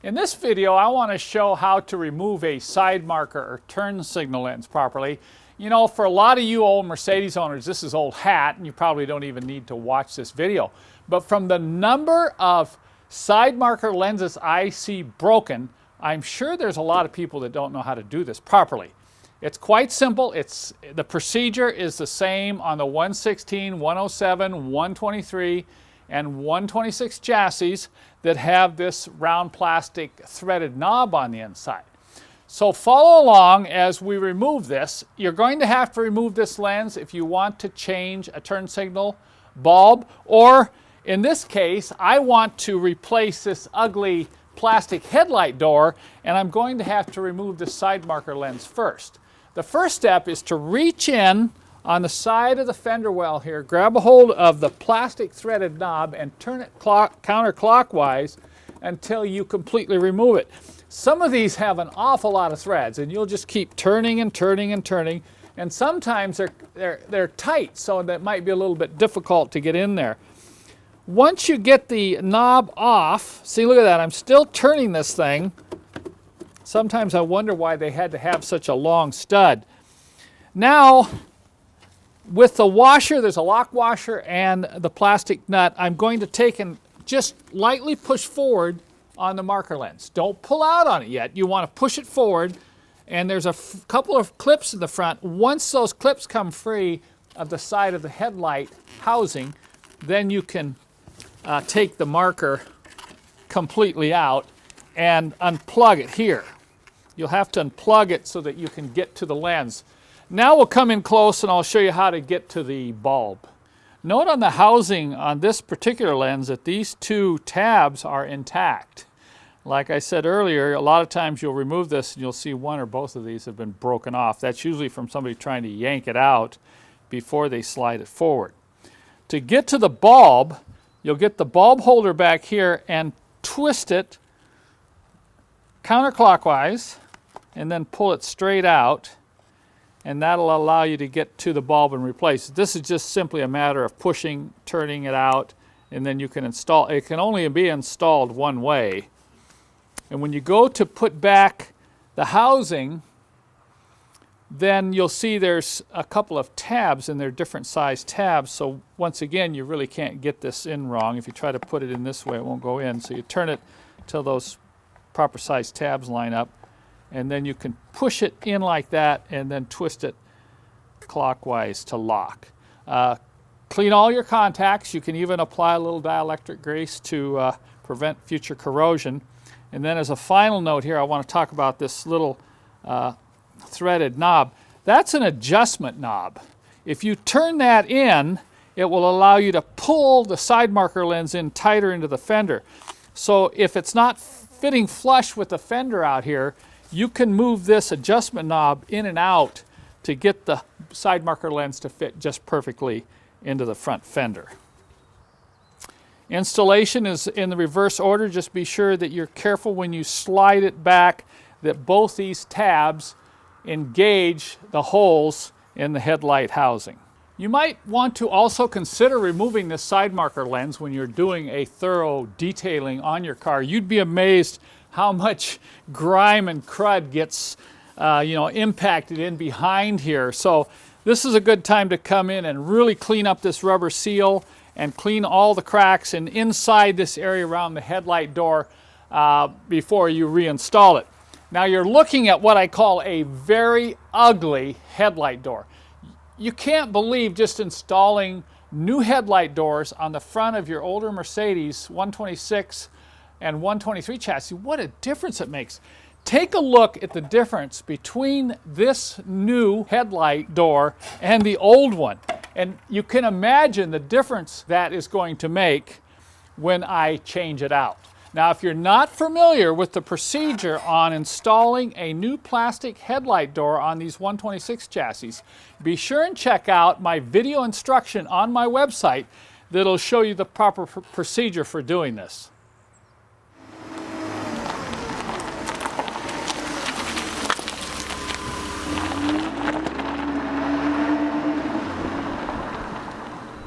In this video, I want to show how to remove a side marker or turn signal lens properly. You know, for a lot of you old Mercedes owners, this is old hat, and you probably don't even need to watch this video. But from the number of side marker lenses I see broken, I'm sure there's a lot of people that don't know how to do this properly. It's quite simple. The procedure is the same on the 116, 107, 123, and 126 chassis that have this round plastic threaded knob on the inside. So follow along as we remove this. You're going to have to remove this lens if you want to change a turn signal bulb, or in this case, I want to replace this ugly plastic headlight door, and I'm going to have to remove the side marker lens first. The first step is to reach in on the side of the fender well here, grab a hold of the plastic threaded knob and turn it counterclockwise until you completely remove it. Some of these have an awful lot of threads, and you'll just keep turning and turning and turning, and sometimes they're tight, so that might be a little bit difficult to get in there. Once you get the knob off, see, look at that, I'm still turning this thing. Sometimes I wonder why they had to have such a long stud. Now, with the washer, there's a lock washer and the plastic nut, I'm going to take and just lightly push forward on the marker lens. Don't pull out on it yet. You want to push it forward, and there's a couple of clips in the front. Once those clips come free of the side of the headlight housing, then you can take the marker completely out and unplug it here. You'll have to unplug it so that you can get to the lens. Now we'll come in close and I'll show you how to get to the bulb. Note on the housing on this particular lens that these two tabs are intact. Like I said earlier, a lot of times you'll remove this and you'll see one or both of these have been broken off. That's usually from somebody trying to yank it out before they slide it forward. To get to the bulb, you'll get the bulb holder back here and twist it counterclockwise and then pull it straight out, and that'll allow you to get to the bulb and replace it. This is just simply a matter of pushing, turning it out, and then you can install. It can only be installed one way. And when you go to put back the housing, then you'll see there's a couple of tabs, and they're different size tabs. So once again, you really can't get this in wrong. If you try to put it in this way, it won't go in. So you turn it till those proper size tabs line up, and then you can push it in like that and then twist it clockwise to lock. Clean all your contacts. You can even apply a little dielectric grease to prevent future corrosion. And then as a final note here, I want to talk about this little threaded knob. That's an adjustment knob. If you turn that in, it will allow you to pull the side marker lens in tighter into the fender. So if it's not fitting flush with the fender out here, you can move this adjustment knob in and out to get the side marker lens to fit just perfectly into the front fender. Installation is in the reverse order. Just be sure that you're careful when you slide it back that both these tabs engage the holes in the headlight housing. You might want to also consider removing this side marker lens when you're doing a thorough detailing on your car. You'd be amazed how much grime and crud gets impacted in behind here. So this is a good time to come in and really clean up this rubber seal and clean all the cracks and inside this area around the headlight door before you reinstall it. Now you're looking at what I call a very ugly headlight door. You can't believe just installing new headlight doors on the front of your older Mercedes 126 and 123 chassis, what a difference it makes. Take a look at the difference between this new headlight door and the old one. And you can imagine the difference that is going to make when I change it out. Now, if you're not familiar with the procedure on installing a new plastic headlight door on these 126 chassis, be sure and check out my video instruction on my website that'll show you the proper procedure for doing this.